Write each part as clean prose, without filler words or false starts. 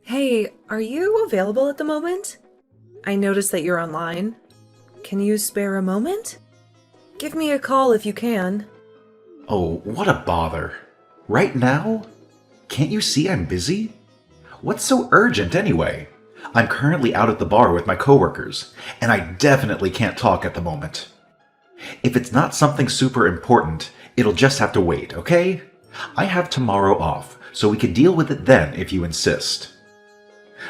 Hey, are you available at the moment? I noticed that you're online. Can you spare a moment? Give me a call if you can. Oh, what a bother. Right now? Can't you see I'm busy? What's so urgent anyway? I'm currently out at the bar with my coworkers, and I definitely can't talk at the moment. If it's not something super important, it'll just have to wait, okay? I have tomorrow off, so we can deal with it then if you insist.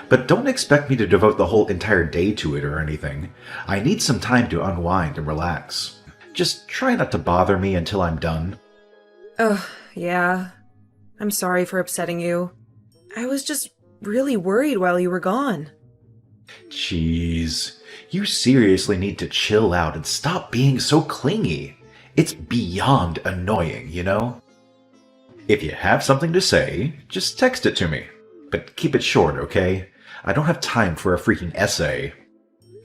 But don't expect me to devote the whole entire day to it or anything. I need some time to unwind and relax. Just try not to bother me until I'm done. Oh, yeah. I'm sorry for upsetting you. I was just really worried while you were gone. Jeez, you seriously need to chill out and stop being so clingy. It's beyond annoying, you know? If you have something to say, just text it to me. But keep it short, okay? I don't have time for a freaking essay.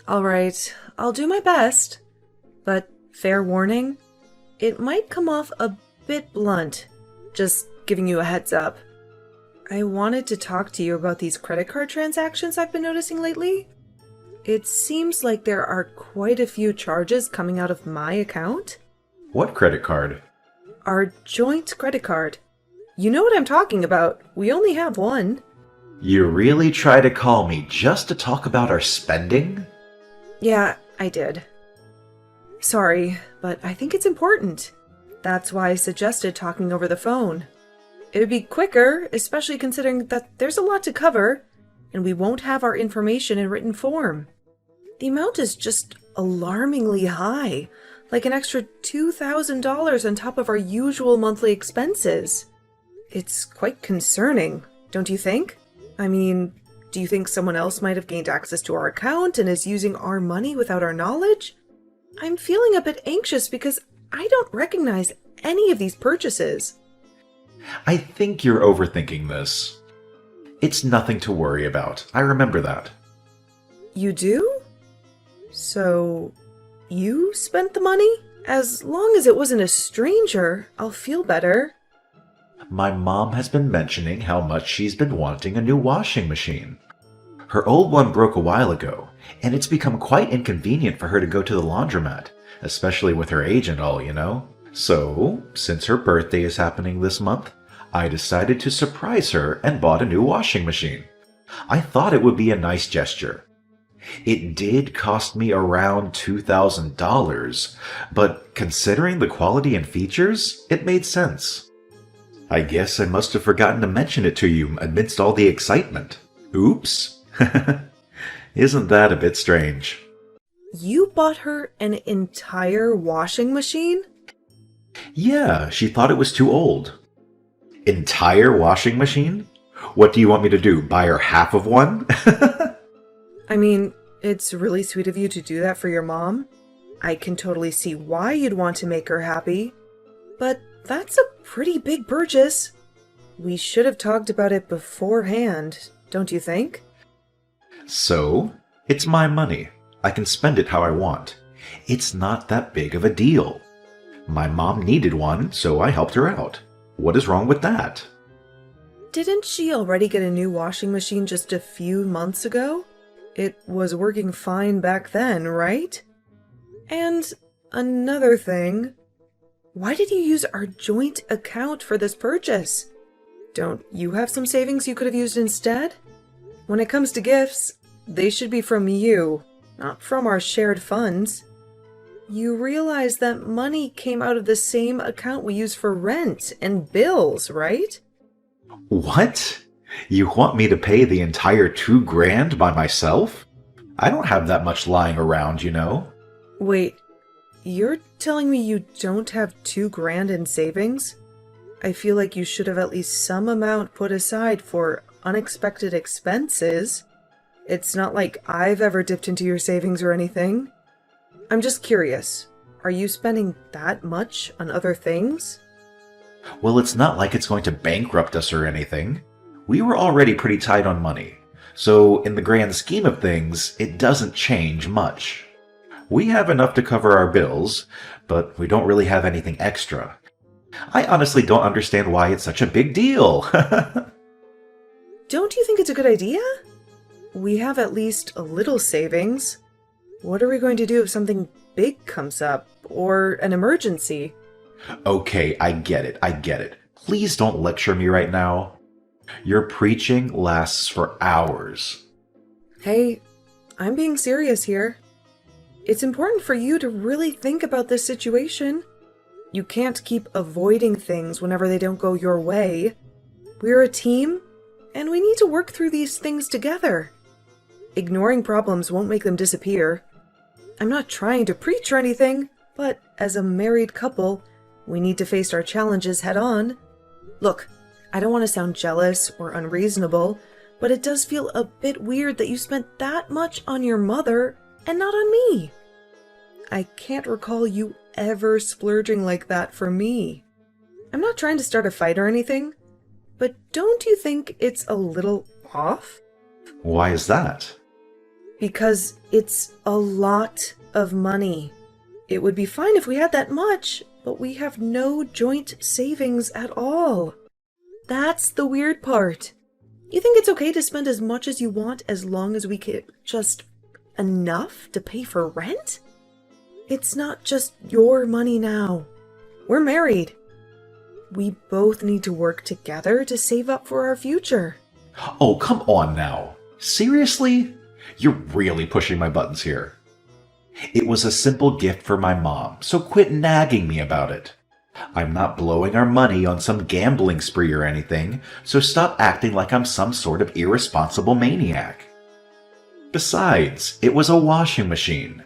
Alright, I'll do my best. But fair warning, it might come off a bit blunt. Just giving you a heads up. I wanted to talk to you about these credit card transactions I've been noticing lately. It seems like there are quite a few charges coming out of my account. What credit card? Our joint credit card. You know what I'm talking about. We only have one. You really try to call me just to talk about our spending? Yeah, I did. Sorry, but I think it's important. That's why I suggested talking over the phone. It would be quicker, especially considering that there's a lot to cover, and we won't have our information in written form. The amount is just alarmingly high, like an extra $2,000 on top of our usual monthly expenses. It's quite concerning, don't you think? I mean, do you think someone else might have gained access to our account and is using our money without our knowledge? I'm feeling a bit anxious because I don't recognize any of these purchases. I think you're overthinking this. It's nothing to worry about. I remember that. You do? So, you spent the money? As long as it wasn't a stranger, I'll feel better. My mom has been mentioning how much she's been wanting a new washing machine. Her old one broke a while ago, and it's become quite inconvenient for her to go to the laundromat, especially with her age and all, you know? So, since her birthday is happening this month, I decided to surprise her and bought a new washing machine. I thought it would be a nice gesture. It did cost me around $2,000, but considering the quality and features, it made sense. I guess I must have forgotten to mention it to you amidst all the excitement. Oops. Isn't that a bit strange? You bought her an entire washing machine? Yeah, she thought it was too old. Entire washing machine? What do you want me to do, buy her half of one? I mean, it's really sweet of you to do that for your mom. I can totally see why you'd want to make her happy. But that's a pretty big purchase. We should have talked about it beforehand, don't you think? So, it's my money. I can spend it how I want. It's not that big of a deal. My mom needed one, so I helped her out. What is wrong with that? Didn't she already get a new washing machine just a few months ago? It was working fine back then, right? And another thing, why did you use our joint account for this purchase? Don't you have some savings you could have used instead? When it comes to gifts, they should be from you, not from our shared funds. You realize that money came out of the same account we use for rent and bills, right? What? You want me to pay the entire $2,000 by myself? I don't have that much lying around, you know. Wait, you're telling me you don't have $2,000 in savings? I feel like you should have at least some amount put aside for unexpected expenses. It's not like I've ever dipped into your savings or anything. I'm just curious, are you spending that much on other things? Well, it's not like it's going to bankrupt us or anything. We were already pretty tight on money, so in the grand scheme of things, it doesn't change much. We have enough to cover our bills, but we don't really have anything extra. I honestly don't understand why it's such a big deal. Don't you think it's a good idea? We have at least a little savings. What are we going to do if something big comes up, or an emergency? Okay, I get it. Please don't lecture me right now. Your preaching lasts for hours. Hey, I'm being serious here. It's important for you to really think about this situation. You can't keep avoiding things whenever they don't go your way. We're a team, and we need to work through these things together. Ignoring problems won't make them disappear. I'm not trying to preach or anything, but as a married couple, we need to face our challenges head on. Look, I don't want to sound jealous or unreasonable, but it does feel a bit weird that you spent that much on your mother and not on me. I can't recall you ever splurging like that for me. I'm not trying to start a fight or anything, but don't you think it's a little off? Why is that? Because it's a lot of money. It would be fine if we had that much, but we have no joint savings at all. That's the weird part. You think it's okay to spend as much as you want as long as we get just enough to pay for rent? It's not just your money now. We're married. We both need to work together to save up for our future. Oh, come on now. Seriously? You're really pushing my buttons here. It was a simple gift for my mom, so quit nagging me about it. I'm not blowing our money on some gambling spree or anything, so stop acting like I'm some sort of irresponsible maniac. Besides, it was a washing machine.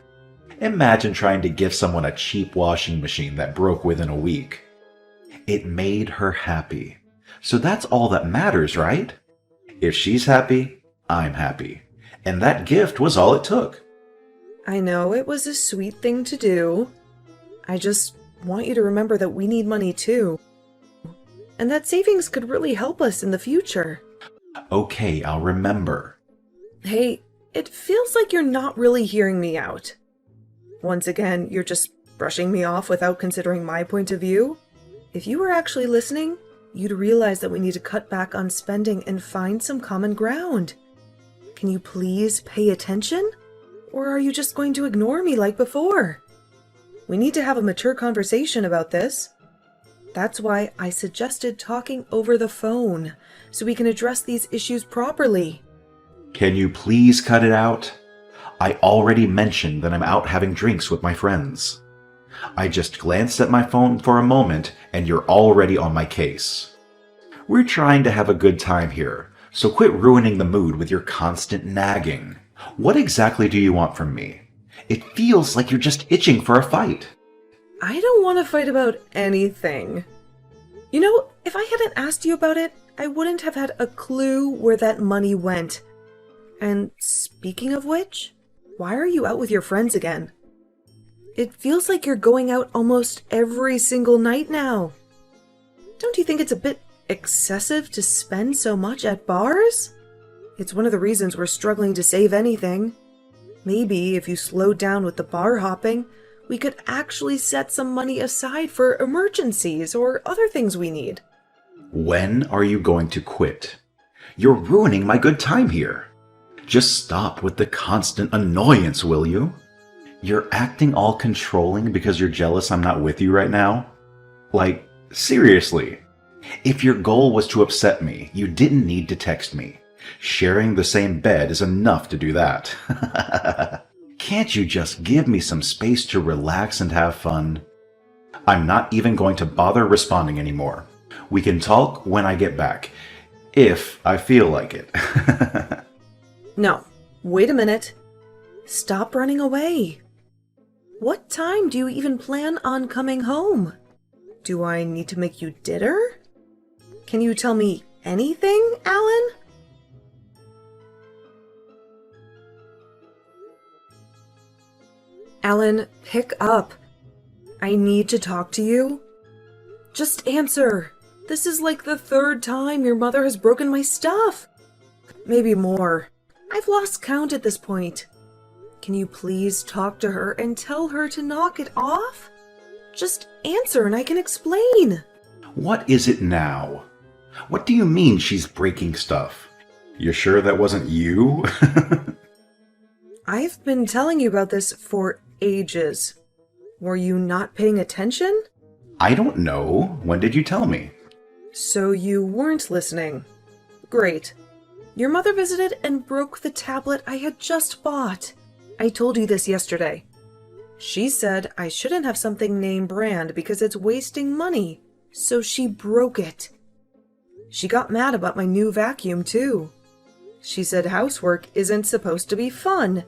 Imagine trying to give someone a cheap washing machine that broke within a week. It made her happy. So that's all that matters, right? If she's happy, I'm happy. And that gift was all it took. I know it was a sweet thing to do. I just want you to remember that we need money too. And that savings could really help us in the future. Okay, I'll remember. Hey, it feels like you're not really hearing me out. Once again, you're just brushing me off without considering my point of view. If you were actually listening, you'd realize that we need to cut back on spending and find some common ground. Can you please pay attention? Or are you just going to ignore me like before? We need to have a mature conversation about this. That's why I suggested talking over the phone, so we can address these issues properly. Can you please cut it out? I already mentioned that I'm out having drinks with my friends. I just glanced at my phone for a moment and you're already on my case. We're trying to have a good time here, so quit ruining the mood with your constant nagging. What exactly do you want from me? It feels like you're just itching for a fight. I don't want to fight about anything. You know, if I hadn't asked you about it, I wouldn't have had a clue where that money went. And speaking of which, why are you out with your friends again? It feels like you're going out almost every single night now. Don't you think it's a bit excessive to spend so much at bars? It's one of the reasons we're struggling to save anything. Maybe if you slowed down with the bar hopping, we could actually set some money aside for emergencies or other things we need. When are you going to quit? You're ruining my good time here. Just stop with the constant annoyance, will you? You're acting all controlling because you're jealous I'm not with you right now? Like, seriously. If your goal was to upset me, you didn't need to text me. Sharing the same bed is enough to do that. Can't you just give me some space to relax and have fun? I'm not even going to bother responding anymore. We can talk when I get back, if I feel like it. No, wait a minute. Stop running away. What time do you even plan on coming home? Do I need to make you dinner? Can you tell me anything, Alan? Alan, pick up. I need to talk to you. Just answer. This is like the third time your mother has broken my stuff. Maybe more. I've lost count at this point. Can you please talk to her and tell her to knock it off? Just answer and I can explain. What is it now? What do you mean she's breaking stuff? You sure that wasn't you? I've been telling you about this for ages. Were you not paying attention? I don't know. When did you tell me? So you weren't listening. Great. Your mother visited and broke the tablet I had just bought. I told you this yesterday. She said I shouldn't have something name brand because it's wasting money, so she broke it. She got mad about my new vacuum, too. She said housework isn't supposed to be fun,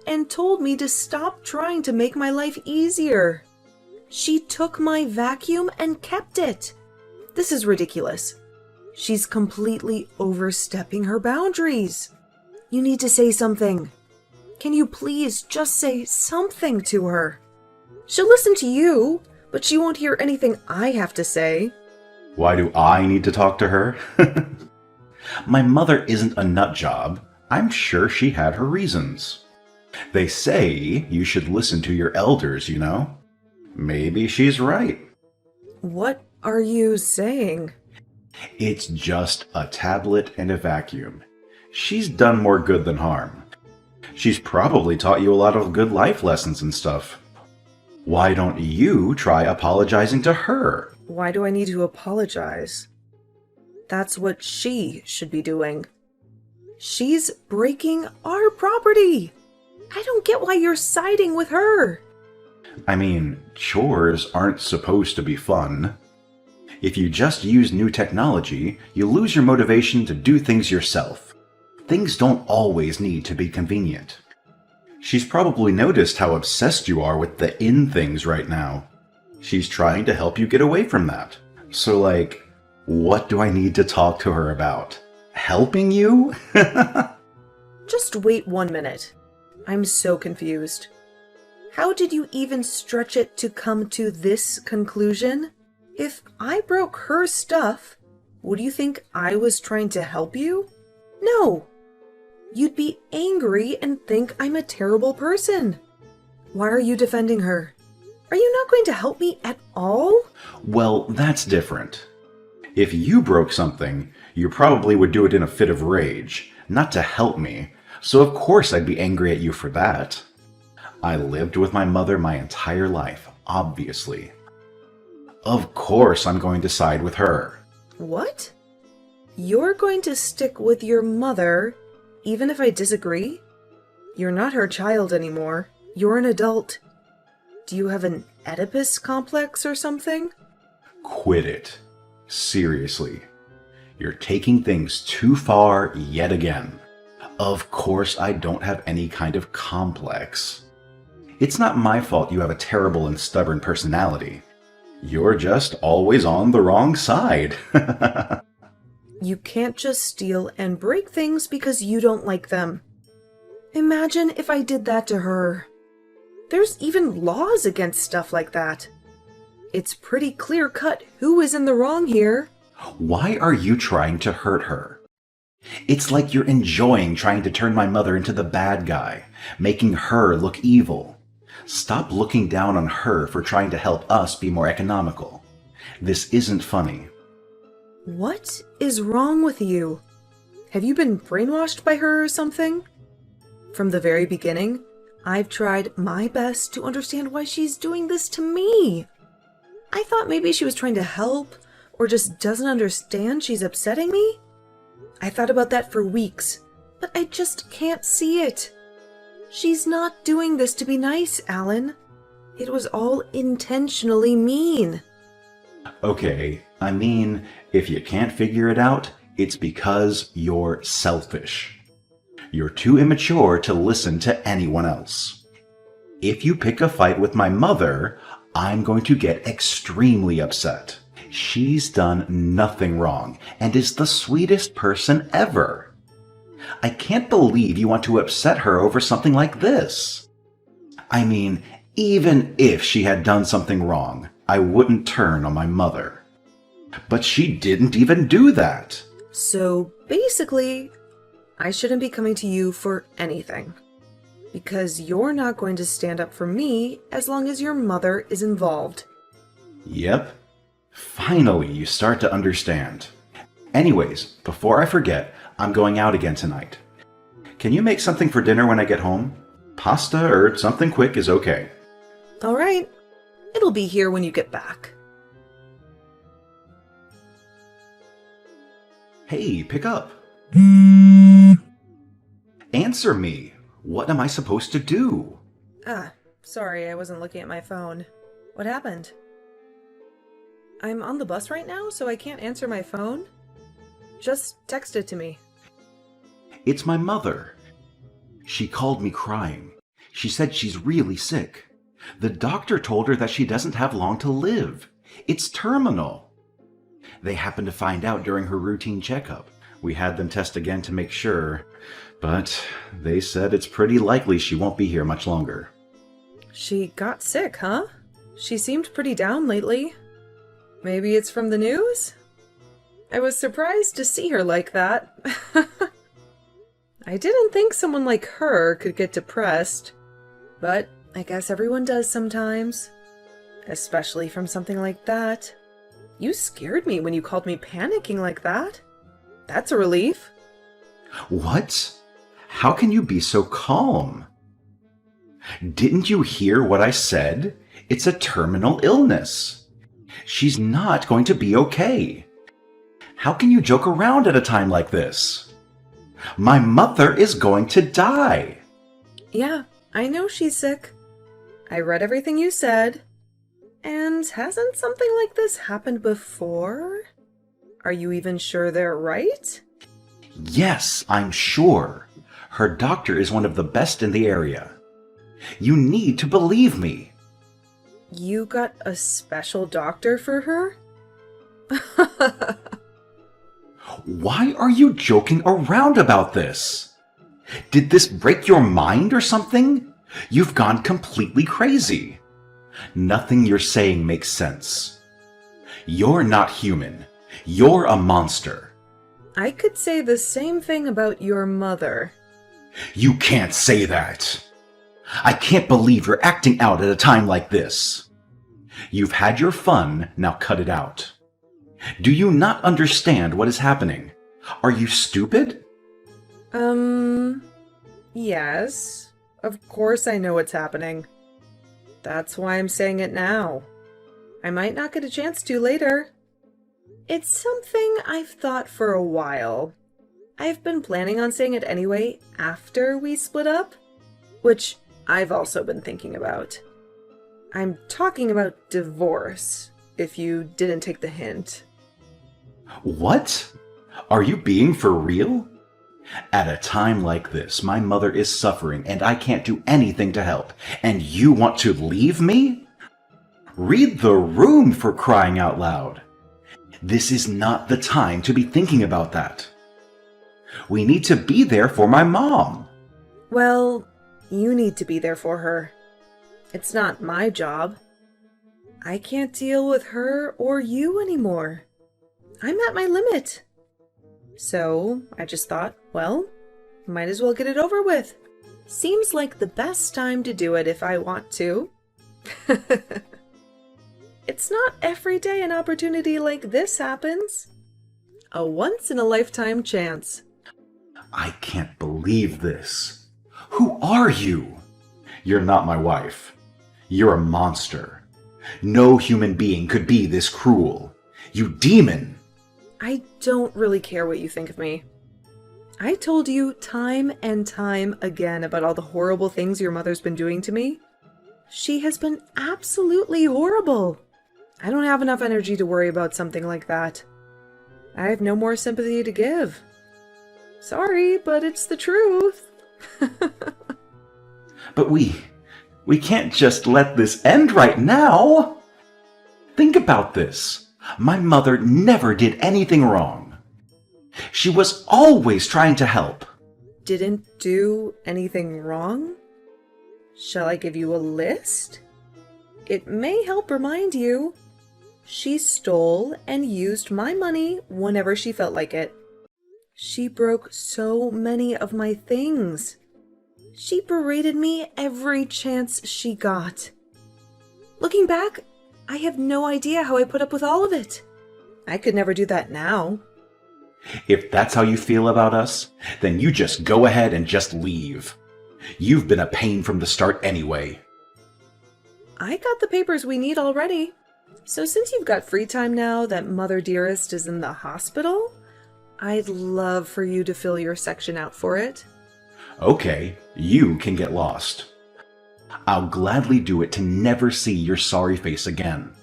and told me to stop trying to make my life easier. She took my vacuum and kept it. This is ridiculous. She's completely overstepping her boundaries. You need to say something. Can you please just say something to her? She'll listen to you, but she won't hear anything I have to say. Why do I need to talk to her? My mother isn't a nut job. I'm sure she had her reasons. They say you should listen to your elders, you know? Maybe she's right. What are you saying? It's just a tablet and a vacuum. She's done more good than harm. She's probably taught you a lot of good life lessons and stuff. Why don't you try apologizing to her? Why do I need to apologize? That's what she should be doing. She's breaking our property. I don't get why you're siding with her. I mean, chores aren't supposed to be fun. If you just use new technology, you lose your motivation to do things yourself. Things don't always need to be convenient. She's probably noticed how obsessed you are with the in things right now. She's trying to help you get away from that. So, like, what do I need to talk to her about? Helping you? Just wait 1 minute. I'm so confused. How did you even stretch it to come to this conclusion? If I broke her stuff, would you think I was trying to help you? No. You'd be angry and think I'm a terrible person. Why are you defending her? Are you not going to help me at all? Well, that's different. If you broke something, you probably would do it in a fit of rage, not to help me, so of course I'd be angry at you for that. I lived with my mother my entire life, obviously. Of course I'm going to side with her. What? You're going to stick with your mother, even if I disagree? You're not her child anymore. You're an adult. Do you have an Oedipus complex or something? Quit it. Seriously. You're taking things too far yet again. Of course I don't have any kind of complex. It's not my fault you have a terrible and stubborn personality. You're just always on the wrong side. You can't just steal and break things because you don't like them. Imagine if I did that to her. There's even laws against stuff like that. It's pretty clear-cut who is in the wrong here. Why are you trying to hurt her? It's like you're enjoying trying to turn my mother into the bad guy, making her look evil. Stop looking down on her for trying to help us be more economical. This isn't funny. What is wrong with you? Have you been brainwashed by her or something? From the very beginning, I've tried my best to understand why she's doing this to me. I thought maybe she was trying to help, or just doesn't understand she's upsetting me. I thought about that for weeks, but I just can't see it. She's not doing this to be nice, Alan. It was all intentionally mean. Okay, I mean, if you can't figure it out, it's because you're selfish. You're too immature to listen to anyone else. If you pick a fight with my mother, I'm going to get extremely upset. She's done nothing wrong and is the sweetest person ever. I can't believe you want to upset her over something like this. I mean, even if she had done something wrong, I wouldn't turn on my mother. But she didn't even do that. So basically, I shouldn't be coming to you for anything. Because you're not going to stand up for me as long as your mother is involved. Yep. Finally, you start to understand. Anyways, before I forget, I'm going out again tonight. Can you make something for dinner when I get home? Pasta or something quick is okay. All right. It'll be here when you get back. Hey, pick up. Answer me. What am I supposed to do? Sorry, I wasn't looking at my phone. What happened? I'm on the bus right now, so I can't answer my phone. Just text it to me. It's my mother. She called me crying. She said she's really sick. The doctor told her that she doesn't have long to live. It's terminal. They happened to find out during her routine checkup. We had them test again to make sure, but they said it's pretty likely she won't be here much longer. She got sick, huh? She seemed pretty down lately. Maybe it's from the news? I was surprised to see her like that. I didn't think someone like her could get depressed, but I guess everyone does sometimes. Especially from something like that. You scared me when you called me panicking like that. That's a relief. What? How can you be so calm? Didn't you hear what I said? It's a terminal illness. She's not going to be okay. How can you joke around at a time like this? My mother is going to die. Yeah, I know she's sick. I read everything you said. And hasn't something like this happened before? Are you even sure they're right? Yes, I'm sure. Her doctor is one of the best in the area. You need to believe me. You got a special doctor for her? Why are you joking around about this? Did this break your mind or something? You've gone completely crazy. Nothing you're saying makes sense. You're not human. You're a monster. I could say the same thing about your mother. You can't say that. I can't believe you're acting out at a time like this. You've had your fun, now cut it out. Do you not understand what is happening? Are you stupid? Yes. Of course I know what's happening. That's why I'm saying it now. I might not get a chance to later. It's something I've thought for a while. I've been planning on saying it anyway after we split up, which I've also been thinking about. I'm talking about divorce, if you didn't take the hint. What? Are you being for real? At a time like this, my mother is suffering and I can't do anything to help. And you want to leave me? Read the room, for crying out loud. This is not the time to be thinking about that. We need to be there for my mom. Well, you need to be there for her. It's not my job. I can't deal with her or you anymore. I'm at my limit. So I just thought, well, might as well get it over with. Seems like the best time to do it if I want to. It's not every day an opportunity like this happens. A once-in-a-lifetime chance. I can't believe this. Who are you? You're not my wife. You're a monster. No human being could be this cruel. You demon! I don't really care what you think of me. I told you time and time again about all the horrible things your mother's been doing to me. She has been absolutely horrible. I don't have enough energy to worry about something like that. I have no more sympathy to give. Sorry, but it's the truth. But we can't just let this end right now. Think about this. My mother never did anything wrong. She was always trying to help. Didn't do anything wrong? Shall I give you a list? It may help remind you. She stole and used my money whenever she felt like it. She broke so many of my things. She berated me every chance she got. Looking back, I have no idea how I put up with all of it. I could never do that now. If that's how you feel about us, then you just go ahead and just leave. You've been a pain from the start anyway. I got the papers we need already. So since you've got free time now that Mother Dearest is in the hospital, I'd love for you to fill your section out for it. Okay, you can get lost. I'll gladly do it to never see your sorry face again.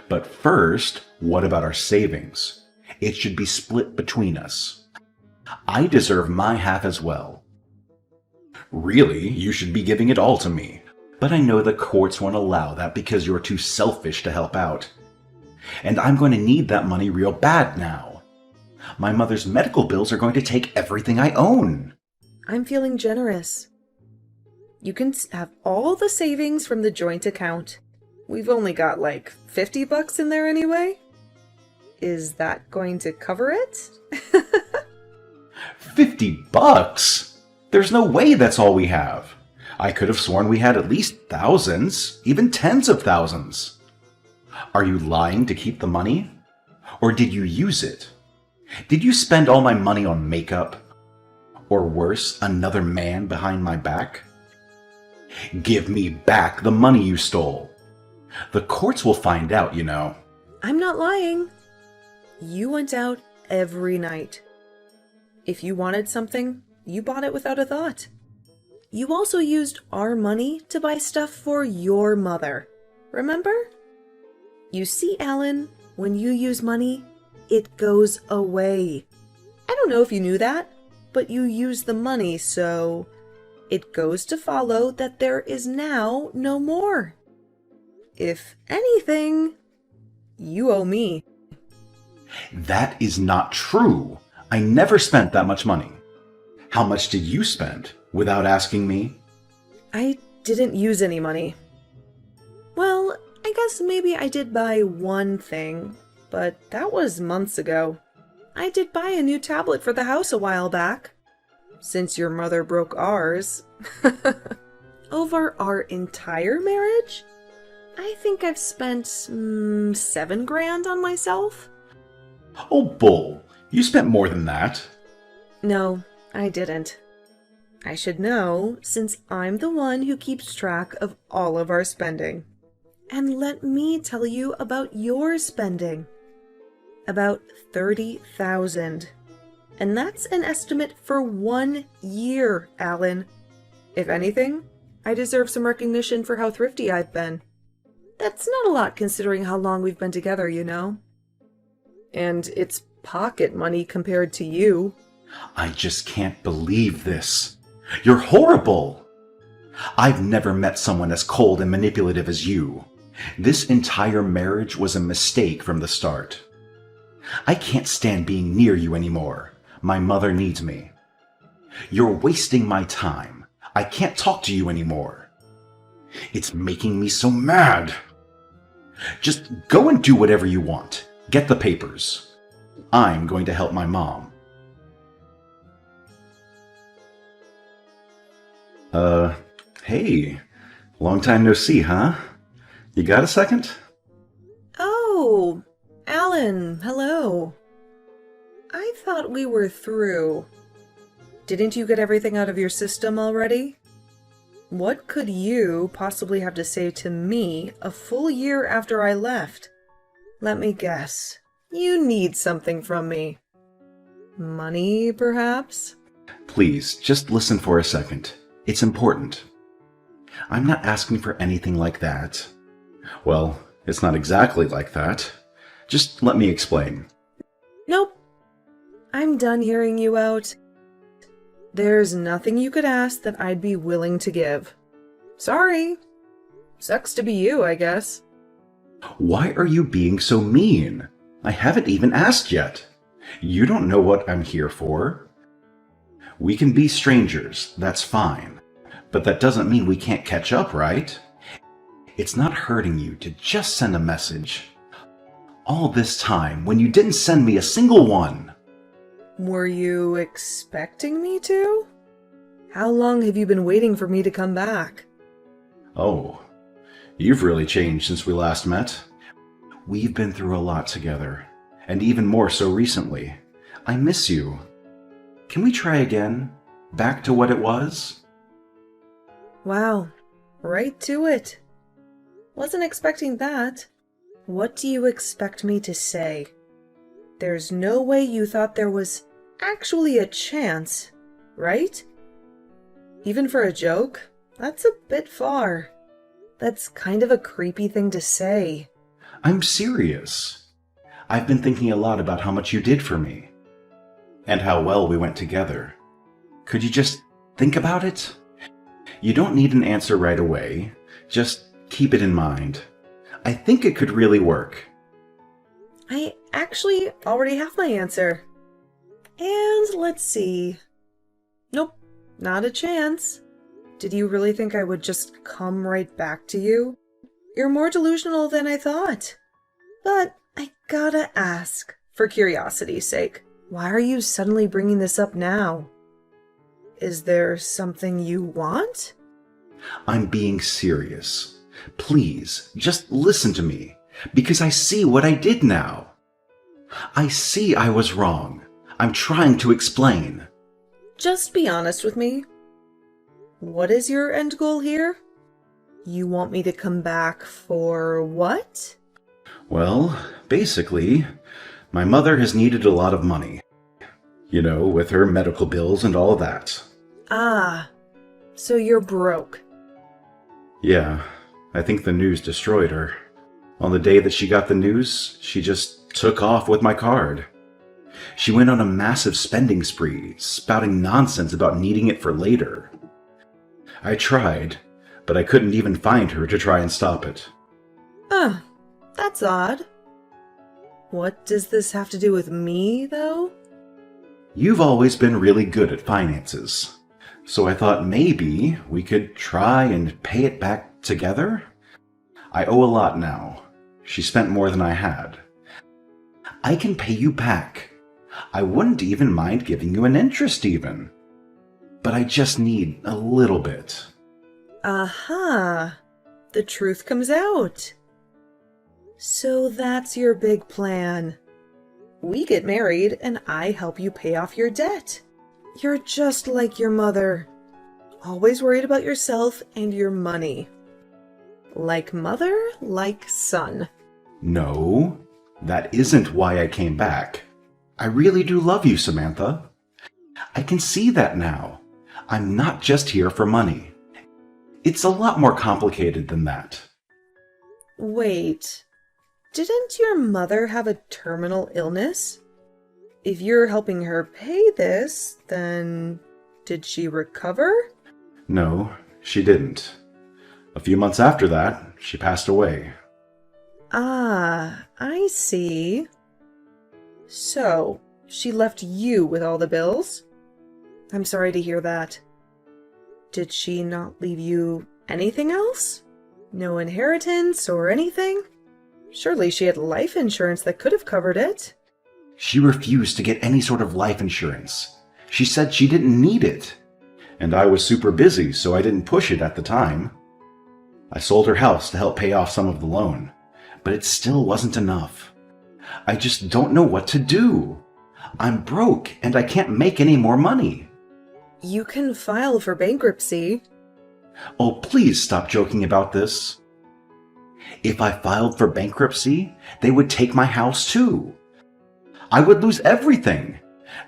But first, what about our savings? It should be split between us. I deserve my half as well. Really, you should be giving it all to me. But I know the courts won't allow that because you're too selfish to help out. And I'm going to need that money real bad now. My mother's medical bills are going to take everything I own. I'm feeling generous. You can have all the savings from the joint account. We've only got like $50 in there anyway. Is that going to cover it? $50? There's no way that's all we have. I could have sworn we had at least thousands, even tens of thousands. Are you lying to keep the money? Or did you use it? Did you spend all my money on makeup? Or worse, another man behind my back? Give me back the money you stole. The courts will find out, you know. I'm not lying. You went out every night. If you wanted something, you bought it without a thought. You also used our money to buy stuff for your mother. Remember? You see, Alan, when you use money, it goes away. I don't know if you knew that, but you use the money, so it goes to follow that there is now no more. If anything, you owe me. That is not true. I never spent that much money. How much did you spend without asking me? I didn't use any money. Well, I guess maybe I did buy one thing, but that was months ago. I did buy a new tablet for the house a while back. Since your mother broke ours. Over our entire marriage? I think I've spent $7,000 on myself. Oh, bull. You spent more than that. No, I didn't. I should know, since I'm the one who keeps track of all of our spending. And let me tell you about your spending. About $30,000. And that's an estimate for 1 year, Alan. If anything, I deserve some recognition for how thrifty I've been. That's not a lot considering how long we've been together, you know. And it's pocket money compared to you. I just can't believe this. You're horrible. I've never met someone as cold and manipulative as you. This entire marriage was a mistake from the start. I can't stand being near you anymore. My mother needs me. You're wasting my time. I can't talk to you anymore. It's making me so mad. Just go and do whatever you want. Get the papers. I'm going to help my mom. Hey. Long time no see, huh? You got a second? Oh, Alan, hello. I thought we were through. Didn't you get everything out of your system already? What could you possibly have to say to me a full year after I left? Let me guess. You need something from me. Money, perhaps? Please, just listen for a second. It's important. I'm not asking for anything like that. Well, it's not exactly like that. Just let me explain. Nope. I'm done hearing you out. There's nothing you could ask that I'd be willing to give. Sorry. Sucks to be you, I guess. Why are you being so mean? I haven't even asked yet. You don't know what I'm here for. We can be strangers, that's fine. But that doesn't mean we can't catch up, right? It's not hurting you to just send a message. All this time when you didn't send me a single one. Were you expecting me to? How long have you been waiting for me to come back? Oh, you've really changed since we last met. We've been through a lot together, and even more so recently. I miss you. Can we try again? Back to what it was? Wow, right to it. Wasn't expecting that. What do you expect me to say? There's no way you thought there was actually a chance, right? Even for a joke? That's a bit far. That's kind of a creepy thing to say. I'm serious. I've been thinking a lot about how much you did for me. And how well we went together. Could you just think about it? You don't need an answer right away. Just keep it in mind. I think it could really work. I actually already have my answer. And let's see. Nope, not a chance. Did you really think I would just come right back to you? You're more delusional than I thought. But I gotta ask, for curiosity's sake, why are you suddenly bringing this up now? Is there something you want? I'm being serious. Please, just listen to me, because I see what I did now. I see I was wrong. I'm trying to explain. Just be honest with me. What is your end goal here? You want me to come back for what? Well, basically, my mother has needed a lot of money. You know, with her medical bills and all that. Ah, so you're broke. Yeah, I think the news destroyed her. On the day that she got the news, she just took off with my card. She went on a massive spending spree, spouting nonsense about needing it for later. I tried, but I couldn't even find her to try and stop it. That's odd. What does this have to do with me, though? You've always been really good at finances, so I thought maybe we could try and pay it back together? I owe a lot now. She spent more than I had. I can pay you back. I wouldn't even mind giving you an interest even. But I just need a little bit. Aha! The truth comes out. So that's your big plan. We get married and I help you pay off your debt. You're just like your mother. Always worried about yourself and your money. Like mother, like son. No, that isn't why I came back. I really do love you, Samantha. I can see that now. I'm not just here for money. It's a lot more complicated than that. Wait, didn't your mother have a terminal illness? If you're helping her pay this, then did she recover? No, she didn't. A few months after that, she passed away. Ah, I see. So, she left you with all the bills? I'm sorry to hear that. Did she not leave you anything else? No inheritance or anything? Surely she had life insurance that could have covered it. She refused to get any sort of life insurance. She said she didn't need it. And I was super busy, so I didn't push it at the time. I sold her house to help pay off some of the loan, but it still wasn't enough. I just don't know what to do. I'm broke and I can't make any more money. You can file for bankruptcy. Oh, please stop joking about this. If I filed for bankruptcy, they would take my house too. I would lose everything.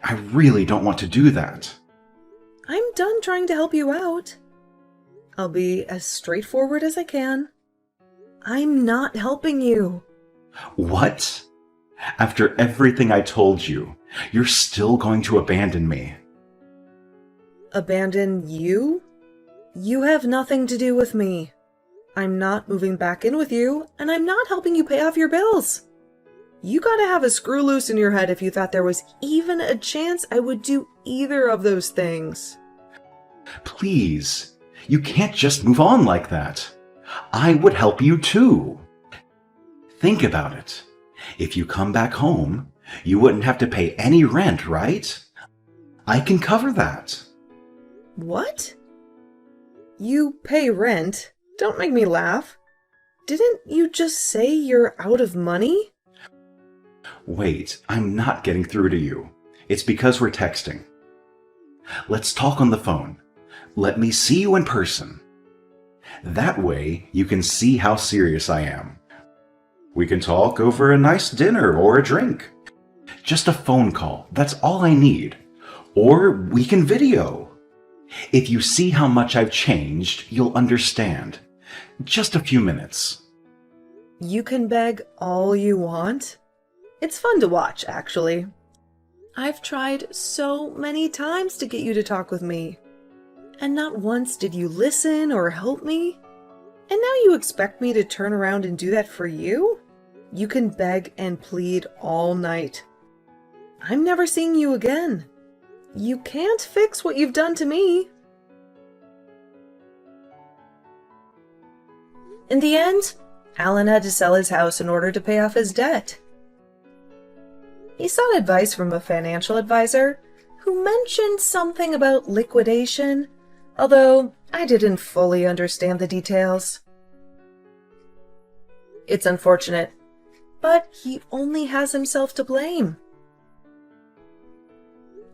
I really don't want to do that. I'm done trying to help you out. I'll be as straightforward as I can. I'm not helping you. What? After everything I told you, you're still going to abandon me? Abandon you? You have nothing to do with me. I'm not moving back in with you, and I'm not helping you pay off your bills. You gotta have a screw loose in your head if you thought there was even a chance I would do either of those things. Please, you can't just move on like that. I would help you too. Think about it. If you come back home, you wouldn't have to pay any rent, right? I can cover that. What? You pay rent? Don't make me laugh. Didn't you just say you're out of money? Wait, I'm not getting through to you. It's because we're texting. Let's talk on the phone. Let me see you in person. That way, you can see how serious I am. We can talk over a nice dinner or a drink. Just a phone call, that's all I need. Or we can video. If you see how much I've changed, you'll understand. Just a few minutes. You can beg all you want. It's fun to watch, actually. I've tried so many times to get you to talk with me, and not once did you listen or help me. And now you expect me to turn around and do that for you? You can beg and plead all night. I'm never seeing you again. You can't fix what you've done to me. In the end, Alan had to sell his house in order to pay off his debt. He sought advice from a financial advisor who mentioned something about liquidation, although I didn't fully understand the details. It's unfortunate, but he only has himself to blame.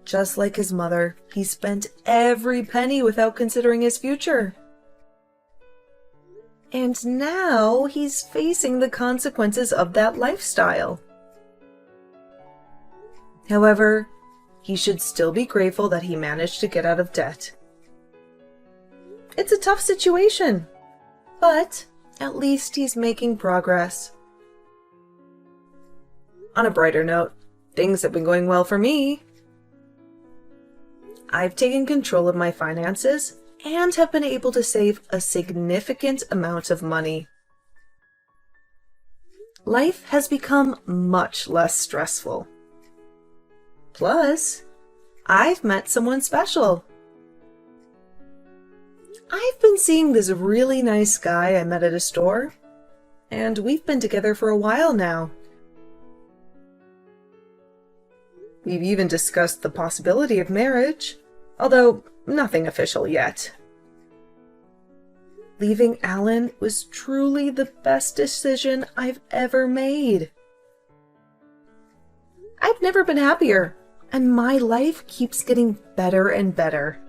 Just like his mother, he spent every penny without considering his future. And now he's facing the consequences of that lifestyle. However, he should still be grateful that he managed to get out of debt. It's a tough situation, but at least he's making progress. On a brighter note, things have been going well for me. I've taken control of my finances and have been able to save a significant amount of money. Life has become much less stressful. Plus, I've met someone special. I've been seeing this really nice guy I met at a store, and we've been together for a while now. We've even discussed the possibility of marriage, although nothing official yet. Leaving Alan was truly the best decision I've ever made. I've never been happier, and my life keeps getting better and better.